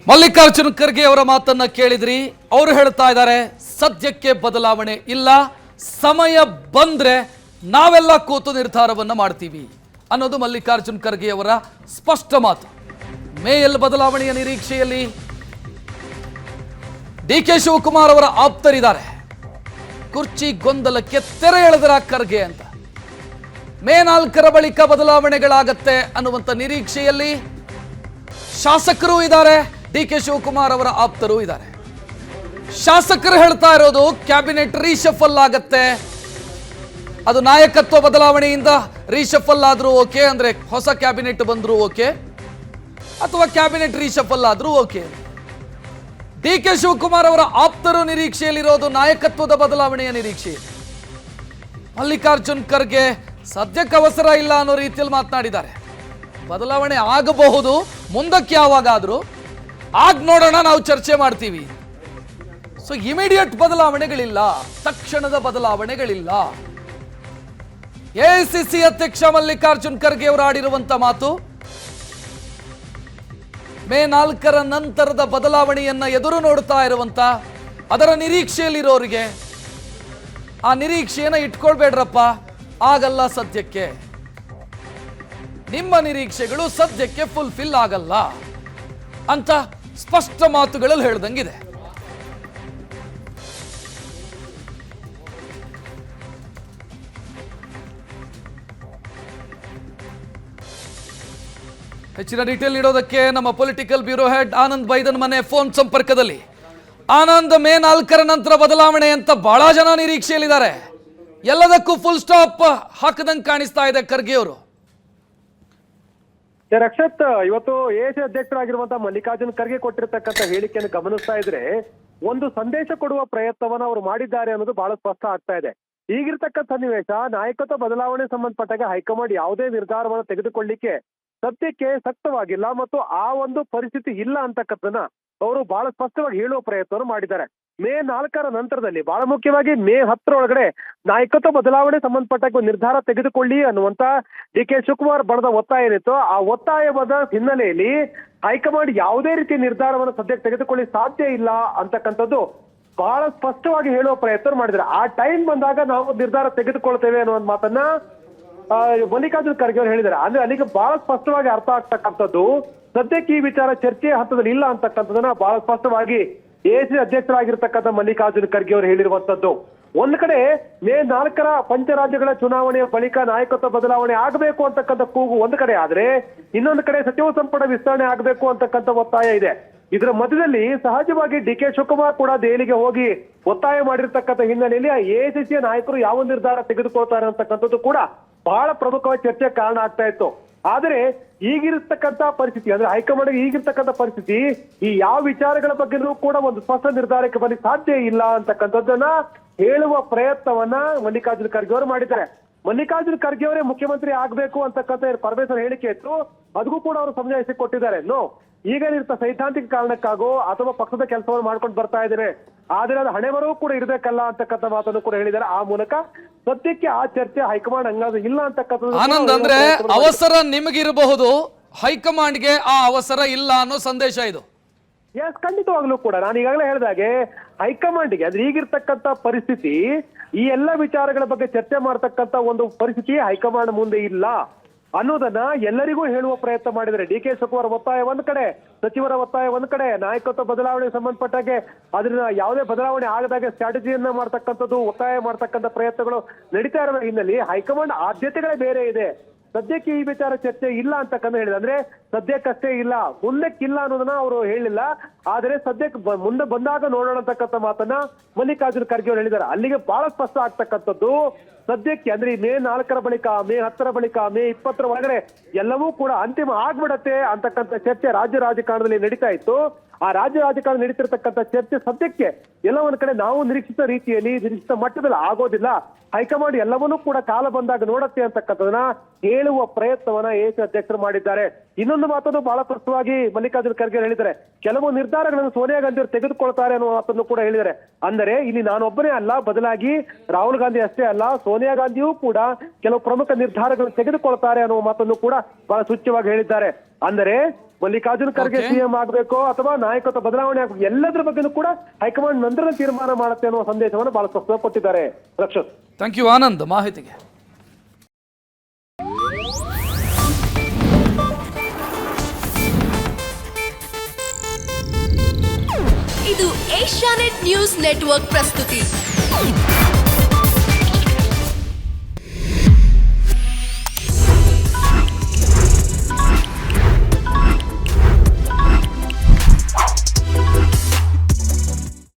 ಮಲ್ಲಿಕಾರ್ಜುನ ಖರ್ಗೆ ಅವರ ಮಾತನ್ನ ಕೇಳಿದ್ರಿ. ಅವರು ಹೇಳ್ತಾ ಇದ್ದಾರೆ ಸದ್ಯಕ್ಕೆ ಬದಲಾವಣೆ ಇಲ್ಲ, ಸಮಯ ಬಂದ್ರೆ ನಾವೆಲ್ಲ ಕೂತು ನಿರ್ಧಾರವನ್ನ ಮಾಡ್ತೀವಿ ಅನ್ನೋದು ಮಲ್ಲಿಕಾರ್ಜುನ ಖರ್ಗೆ ಅವರ ಸ್ಪಷ್ಟ ಮಾತು. ಮೇಯಲ್ಲಿ ಬದಲಾವಣೆಯ ನಿರೀಕ್ಷೆಯಲ್ಲಿ ಡಿ.ಕೆ. ಶಿವಕುಮಾರ್ ಅವರ ಆಪ್ತರಿದ್ದಾರೆ. ಕುರ್ಚಿ ಗೊಂದಲಕ್ಕೆ ತೆರೆ ಎಳೆದರ ಖರ್ಗೆ ಅಂತ. ಮೇ 4ರ ಬಳಿಕ ಬದಲಾವಣೆಗಳಾಗತ್ತೆ ಅನ್ನುವಂಥ ನಿರೀಕ್ಷೆಯಲ್ಲಿ ಶಾಸಕರು ಇದ್ದಾರೆ, ಡಿ.ಕೆ. ಶಿವಕುಮಾರ್ ಅವರ ಆಪ್ತರು ಇದ್ದಾರೆ. ಶಾಸಕರು ಹೇಳ್ತಾ ಇರೋದು ಕ್ಯಾಬಿನೆಟ್ ರೀಶಫಲ್ ಆಗತ್ತೆ, ಅದು ನಾಯಕತ್ವ ಬದಲಾವಣೆಯಿಂದ ರೀಶಫಲ್ ಆದ್ರೂ ಓಕೆ, ಅಂದ್ರೆ ಹೊಸ ಕ್ಯಾಬಿನೆಟ್ ಬಂದ್ರು ಓಕೆ, ಅಥವಾ ಕ್ಯಾಬಿನೆಟ್ ರೀಶಫಲ್ ಆದ್ರೂ ಓಕೆ. ಡಿ.ಕೆ. ಶಿವಕುಮಾರ್ ಅವರ ಆಪ್ತರು ನಿರೀಕ್ಷೆಯಲ್ಲಿರೋದು ನಾಯಕತ್ವದ ಬದಲಾವಣೆಯ ನಿರೀಕ್ಷೆ. ಮಲ್ಲಿಕಾರ್ಜುನ್ ಖರ್ಗೆ ಸದ್ಯಕ್ಕೆ ಅವಸರ ಇಲ್ಲ ಅನ್ನೋ ರೀತಿಯಲ್ಲಿ ಮಾತನಾಡಿದ್ದಾರೆ. ಬದಲಾವಣೆ ಆಗಬಹುದು, ಮುಂದಕ್ಕೆ ಯಾವಾಗಾದ್ರೂ ಆಗ ನೋಡೋಣ, ನಾವು ಚರ್ಚೆ ಮಾಡ್ತೀವಿ. ಸೊ ಇಮಿಡಿಯೇಟ್ ಬದಲಾವಣೆಗಳಿಲ್ಲ, ತಕ್ಷಣದ ಬದಲಾವಣೆಗಳಿಲ್ಲ. ಎಐಸಿಸಿ ಅಧ್ಯಕ್ಷ ಮಲ್ಲಿಕಾರ್ಜುನ್ ಖರ್ಗೆ ಅವರು ಆಡಿರುವಂತ ಮಾತು, ಮೇ 4ರ ನಂತರದ ಬದಲಾವಣೆಯನ್ನ ಎದುರು ನೋಡ್ತಾ ಇರುವಂತ ಅದರ ನಿರೀಕ್ಷೆಯಲ್ಲಿರೋರಿಗೆ ಆ ನಿರೀಕ್ಷೆಯನ್ನ ಇಟ್ಕೊಳ್ಬೇಡ್ರಪ್ಪ, ಆಗಲ್ಲ ಸದ್ಯಕ್ಕೆ, ನಿಮ್ಮ ನಿರೀಕ್ಷೆಗಳು ಸದ್ಯಕ್ಕೆ ಫುಲ್ಫಿಲ್ ಆಗಲ್ಲ ಅಂತ ಸ್ಪಷ್ಟ ಮಾತುಗಳಲ್ಲಿ ಹೇಳ್ದಂಗಿದೆ. ಹೆಚ್ಚಿನ ಡೀಟೇಲ್ ನೀಡೋದಕ್ಕೆ ನಮ್ಮ ಪೊಲಿಟಿಕಲ್ ಬ್ಯೂರೋ ಹೆಡ್ ಆನಂದ್ ಬೈದನ್ ಮನೆ ಫೋನ್ ಸಂಪರ್ಕದಲ್ಲಿ. ಆನಂದ್, ಮೇ 4ರ ನಂತರ ಬದಲಾವಣೆ ಅಂತ ಬಹಳ ಜನ ನಿರೀಕ್ಷೆಯಲ್ಲಿದ್ದಾರೆ. ಎಲ್ಲದಕ್ಕೂ ಫುಲ್ ಸ್ಟಾಪ್ ಹಾಕದಂಗೆ ಕಾಣಿಸ್ತಾ ಇದೆ ಖರ್ಗೆ ಅವರು. ರಕ್ಷತ್, ಇವತ್ತು ಎಐಸಿ ಅಧ್ಯಕ್ಷರಾಗಿರುವಂತಹ ಮಲ್ಲಿಕಾರ್ಜುನ್ ಖರ್ಗೆ ಕೊಟ್ಟಿರ್ತಕ್ಕಂಥ ಹೇಳಿಕೆಯನ್ನು ಗಮನಿಸ್ತಾ ಇದ್ರೆ ಒಂದು ಸಂದೇಶ ಕೊಡುವ ಪ್ರಯತ್ನವನ್ನ ಅವರು ಮಾಡಿದ್ದಾರೆ ಅನ್ನೋದು ಬಹಳ ಸ್ಪಷ್ಟ ಆಗ್ತಾ ಇದೆ. ಈಗಿರ್ತಕ್ಕಂಥ ಸನ್ನಿವೇಶ, ನಾಯಕತ್ವ ಬದಲಾವಣೆ ಸಂಬಂಧಪಟ್ಟಾಗ ಹೈಕಮಾಂಡ್ ಯಾವುದೇ ನಿರ್ಧಾರವನ್ನು ತೆಗೆದುಕೊಳ್ಳಿಕ್ಕೆ ಸದ್ಯಕ್ಕೆ ಸಕ್ತವಾಗಿಲ್ಲ ಮತ್ತು ಆ ಒಂದು ಪರಿಸ್ಥಿತಿ ಇಲ್ಲ ಅಂತಕ್ಕಂಥನ್ನ ಅವರು ಬಹಳ ಸ್ಪಷ್ಟವಾಗಿ ಹೇಳುವ ಪ್ರಯತ್ನವನ್ನು ಮಾಡಿದ್ದಾರೆ. ಮೇ 4ರ ನಂತರದಲ್ಲಿ, ಬಹಳ ಮುಖ್ಯವಾಗಿ ಮೇ 10ರ ಒಳಗಡೆ ನಾಯಕತ್ವ ಬದಲಾವಣೆ ಸಂಬಂಧಪಟ್ಟ ನಿರ್ಧಾರ ತೆಗೆದುಕೊಳ್ಳಿ ಅನ್ನುವಂತ ಡಿ.ಕೆ. ಶಿವಕುಮಾರ್ ಬಣದ ಒತ್ತಾಯ ಏನಿತ್ತು, ಆ ಒತ್ತಾಯದ ಹಿನ್ನೆಲೆಯಲ್ಲಿ ಹೈಕಮಾಂಡ್ ಯಾವುದೇ ರೀತಿಯ ನಿರ್ಧಾರವನ್ನು ಸದ್ಯಕ್ಕೆ ತೆಗೆದುಕೊಳ್ಳಿ ಸಾಧ್ಯ ಇಲ್ಲ ಅಂತಕ್ಕಂಥದ್ದು ಬಹಳ ಸ್ಪಷ್ಟವಾಗಿ ಹೇಳುವ ಪ್ರಯತ್ನ ಮಾಡಿದ್ದಾರೆ. ಆ ಟೈಮ್ ಬಂದಾಗ ನಾವು ನಿರ್ಧಾರ ತೆಗೆದುಕೊಳ್ತೇವೆ ಅನ್ನುವಂತ ಮಾತನ್ನ ಮಲ್ಲಿಕಾರ್ಜುನ್ ಖರ್ಗೆ ಅವರು ಹೇಳಿದ್ದಾರೆ. ಅಂದ್ರೆ ಅಲ್ಲಿಗೆ ಬಹಳ ಸ್ಪಷ್ಟವಾಗಿ ಅರ್ಥ ಆಗ್ತಕ್ಕಂಥದ್ದು ಸದ್ಯಕ್ಕೆ ಈ ವಿಚಾರ ಚರ್ಚೆಯ ಹಂತದಲ್ಲಿ ಇಲ್ಲ ಅಂತಕ್ಕಂಥದನ್ನ ಬಹಳ ಸ್ಪಷ್ಟವಾಗಿ ಎಐಸಿಸಿ ಅಧ್ಯಕ್ಷರಾಗಿರ್ತಕ್ಕಂಥ ಮಲ್ಲಿಕಾರ್ಜುನ್ ಖರ್ಗೆ ಅವರು ಹೇಳಿರುವಂತದ್ದು. ಒಂದ್ ಕಡೆ ಮೇ 4ರ ಪಂಚರಾಜ್ಯಗಳ ಚುನಾವಣೆಯ ಬಳಿಕ ನಾಯಕತ್ವ ಬದಲಾವಣೆ ಆಗಬೇಕು ಅಂತಕ್ಕಂಥ ಕೂಗು ಒಂದ್ ಕಡೆ ಆದ್ರೆ, ಇನ್ನೊಂದು ಕಡೆ ಸಚಿವ ಸಂಪುಟ ವಿಸ್ತರಣೆ ಆಗಬೇಕು ಅಂತಕ್ಕಂಥ ಒತ್ತಾಯ ಇದೆ. ಇದರ ಮಧ್ಯದಲ್ಲಿ ಸಹಜವಾಗಿ ಡಿ.ಕೆ. ಶಿವಕುಮಾರ್ ಕೂಡ ದೆಹಲಿಗೆ ಹೋಗಿ ಒತ್ತಾಯ ಮಾಡಿರ್ತಕ್ಕಂಥ ಹಿನ್ನೆಲೆಯಲ್ಲಿ ಎಐಸಿಸಿಯ ನಾಯಕರು ಯಾವ ನಿರ್ಧಾರ ತೆಗೆದುಕೊಳ್ತಾರೆ ಅಂತಕ್ಕಂಥದ್ದು ಕೂಡ ಬಹಳ ಪ್ರಮುಖವಾಗಿ ಚರ್ಚೆ ಕಾರಣ ಆಗ್ತಾ ಇತ್ತು. ಆದ್ರೆ ಈಗಿರ್ತಕ್ಕಂಥ ಪರಿಸ್ಥಿತಿ, ಅಂದ್ರೆ ಹೈಕಮಾಂಡ್ ಈಗಿರ್ತಕ್ಕಂಥ ಪರಿಸ್ಥಿತಿ, ಈ ಯಾವ ವಿಚಾರಗಳ ಬಗ್ಗೆನೂ ಕೂಡ ಒಂದು ಸ್ಪಷ್ಟ ನಿರ್ಧಾರಕ್ಕೆ ಬರಲಿಕ್ಕೆ ಸಾಧ್ಯ ಇಲ್ಲ ಅಂತಕ್ಕಂಥದ್ದನ್ನ ಹೇಳುವ ಪ್ರಯತ್ನವನ್ನ ಮಲ್ಲಿಕಾರ್ಜುನ್ ಖರ್ಗೆ ಅವರು ಮಾಡಿದ್ದಾರೆ. ಮಲ್ಲಿಕಾರ್ಜುನ್ ಖರ್ಗೆ ಅವರೇ ಮುಖ್ಯಮಂತ್ರಿ ಆಗ್ಬೇಕು ಅಂತಕ್ಕಂಥ ಪರಮೇಶ್ವರ್ ಹೇಳಿಕೆ ಇತ್ತು, ಅದಕ್ಕೂ ಕೂಡ ಅವರು ಸಮಜಾಯಿಸಿ ಕೊಟ್ಟಿದ್ದಾರೆ. ಈಗ ಸೈದ್ಧಾಂತಿಕ ಕಾರಣಕ್ಕಾಗೋ ಅಥವಾ ಪಕ್ಷದ ಕೆಲಸವನ್ನು ಮಾಡ್ಕೊಂಡು ಬರ್ತಾ ಇದ್ದೇನೆ, ಆದ್ರೆ ಅದು ಹಣೆಬರವೂ ಕೂಡ ಇರ್ಬೇಕಲ್ಲ ಅಂತಕ್ಕಂಥ ಮಾತನ್ನು ಕೂಡ ಹೇಳಿದ್ದಾರೆ. ಆ ಮೂಲಕ ಸದ್ಯಕ್ಕೆ ಆ ಚರ್ಚೆ ಹೈಕಮಾಂಡ್ ಹಂಗಾದ್ರೆ ಇಲ್ಲ ಅಂತಕ್ಕಂಥದ್ದು. ಆನಂದ್, ಅಂದ್ರೆ ಅವಸರ ನಿಮಗಿರಬಹುದು, ಹೈಕಮಾಂಡ್ಗೆ ಆ ಅವಸರ ಇಲ್ಲ ಅನ್ನೋ ಸಂದೇಶ ಇದು. ಎಸ್, ಖಂಡಿತವಾಗ್ಲೂ ಕೂಡ ನಾನು ಈಗಾಗಲೇ ಹೇಳಿದಾಗೆ ಹೈಕಮಾಂಡ್ಗೆ ಅಂದ್ರೆ ಈಗಿರ್ತಕ್ಕಂಥ ಪರಿಸ್ಥಿತಿ, ಈ ಎಲ್ಲ ವಿಚಾರಗಳ ಬಗ್ಗೆ ಚರ್ಚೆ ಮಾಡ್ತಕ್ಕಂಥ ಒಂದು ಪರಿಸ್ಥಿತಿ ಹೈಕಮಾಂಡ್ ಮುಂದೆ ಇಲ್ಲ ಅನ್ನೋದನ್ನ ಎಲ್ಲರಿಗೂ ಹೇಳುವ ಪ್ರಯತ್ನ ಮಾಡಿದರೆ. ಡಿ.ಕೆ. ಶಿವಕುಮಾರ್ ಒತ್ತಾಯ ಒಂದ್ ಕಡೆ, ಸಚಿವರ ಒತ್ತಾಯ ಒಂದ್ ಕಡೆ, ನಾಯಕತ್ವ ಬದಲಾವಣೆಗೆ ಸಂಬಂಧಪಟ್ಟಾಗೆ ಅದನ್ನ ಯಾವುದೇ ಬದಲಾವಣೆ ಆಗದಾಗೆ ಸ್ಟ್ರಾಟಜಿಯನ್ನ ಮಾಡ್ತಕ್ಕಂಥದ್ದು, ಒತ್ತಾಯ ಮಾಡ್ತಕ್ಕಂಥ ಪ್ರಯತ್ನಗಳು ನಡೀತಾ ಇರುವ ಹಿನ್ನೆಲೆ ಹೈಕಮಾಂಡ್ ಆದ್ಯತೆಗಳೇ ಬೇರೆ ಇದೆ. ಸದ್ಯಕ್ಕೆ ಈ ವಿಚಾರ ಚರ್ಚೆ ಇಲ್ಲ ಅಂತಕ್ಕಂಥ ಹೇಳಿದೆ. ಅಂದ್ರೆ ಸದ್ಯಕ್ಕಷ್ಟೇ ಇಲ್ಲ, ಮುಂದಕ್ಕಿಲ್ಲ ಅನ್ನೋದನ್ನ ಅವರು ಹೇಳಿಲ್ಲ. ಆದ್ರೆ ಸದ್ಯಕ್ಕೆ ಮುಂದೆ ಬಂದಾಗ ನೋಡೋಣ ಅಂತಕ್ಕಂಥ ಮಾತನ್ನ ಮಲ್ಲಿಕಾರ್ಜುನ್ ಖರ್ಗೆ ಅವರು ಹೇಳಿದ್ದಾರೆ. ಅಲ್ಲಿಗೆ ಬಹಳ ಸ್ಪಷ್ಟ ಆಗ್ತಕ್ಕಂಥದ್ದು ಸದ್ಯಕ್ಕೆ ಅಂದ್ರೆ ಮೇ 4ರ ಬಳಿಕ, ಮೇ 10ರ ಬಳಿಕ, ಮೇ 20ರ ಒಳಗಡೆ ಎಲ್ಲವೂ ಕೂಡ ಅಂತಿಮ ಆಗ್ಬಿಡತ್ತೆ ಅಂತಕ್ಕಂಥ ಚರ್ಚೆ ರಾಜ್ಯ ರಾಜಕಾರಣದಲ್ಲಿ ನಡೀತಾ ಇತ್ತು. ಆ ರಾಜ್ಯ ರಾಜಕಾರಣ ನಡೀತಿರ್ತಕ್ಕಂಥ ಚರ್ಚೆ ಸದ್ಯಕ್ಕೆ ಎಲ್ಲ ಒಂದ್ ಕಡೆ ನಾವು ನಿರೀಕ್ಷಿತ ರೀತಿಯಲ್ಲಿ, ನಿರೀಕ್ಷಿತ ಮಟ್ಟದಲ್ಲಿ ಆಗೋದಿಲ್ಲ. ಹೈಕಮಾಂಡ್ ಎಲ್ಲವನ್ನೂ ಕೂಡ ಕಾಲ ಬಂದಾಗ ನೋಡತ್ತೆ ಅಂತಕ್ಕಂಥದನ್ನ ಹೇಳುವ ಪ್ರಯತ್ನವನ್ನ ಎಐಸಿಸಿ ಅಧ್ಯಕ್ಷರು ಮಾಡಿದ್ದಾರೆ. ಇನ್ನೊಂದು ಮಾತನ್ನು ಬಹಳ ಸ್ಪಷ್ಟವಾಗಿ ಮಲ್ಲಿಕಾರ್ಜುನ್ ಖರ್ಗೆ ಹೇಳಿದ್ದಾರೆ, ಕೆಲವು ನಿರ್ಧಾರಗಳನ್ನು ಸೋನಿಯಾ ಗಾಂಧಿ ಅವರು ತೆಗೆದುಕೊಳ್ತಾರೆ ಅನ್ನೋ ಮಾತನ್ನು ಕೂಡ ಹೇಳಿದ್ದಾರೆ. ಅಂದರೆ ಇಲ್ಲಿ ನಾನೊಬ್ಬನೇ ಅಲ್ಲ, ಬದಲಾಗಿ ರಾಹುಲ್ ಗಾಂಧಿ ಅಷ್ಟೇ ಅಲ್ಲ, ಸೋನಿಯಾ ಗಾಂಧಿಯೂ ಕೂಡ ಕೆಲವು ಪ್ರಮುಖ ನಿರ್ಧಾರಗಳನ್ನು ತೆಗೆದುಕೊಳ್ತಾರೆ ಅನ್ನುವ ಮಾತನ್ನು ಕೂಡ ಬಹಳ ಸೂಚ್ಯವಾಗಿ ಹೇಳಿದ್ದಾರೆ. ಅಂದರೆ ಮಲ್ಲಿಕಾರ್ಜುನ್ ಖರ್ಗೆ Okay. ಸಿಎಂ ಆಗ್ಬೇಕೋ ಅಥವಾ ನಾಯಕತ್ವ ಬದಲಾವಣೆ ಆಗ್ಬೇಕು ಎಲ್ಲದರ ಬಗ್ಗೆನೂ ಕೂಡ ಹೈಕಮಾಂಡ್ ನಂತರ ತೀರ್ಮಾನ ಮಾಡುತ್ತೆ ಅನ್ನುವ ಸಂದೇಶವನ್ನು ಬಹಳ ಸ್ಪಷ್ಟವಾಗಿ ಕೊಟ್ಟಿದ್ದಾರೆ ರಕ್ಷತ್. ಥ್ಯಾಂಕ್ ಯು ಆನಂದ್ ಮಾಹಿತಿಗೆ. ಇದು ಏಷ್ಯಾನೆಟ್ ನ್ಯೂಸ್ ನೆಟ್ವರ್ಕ್ ಪ್ರಸ್ತುತಿ.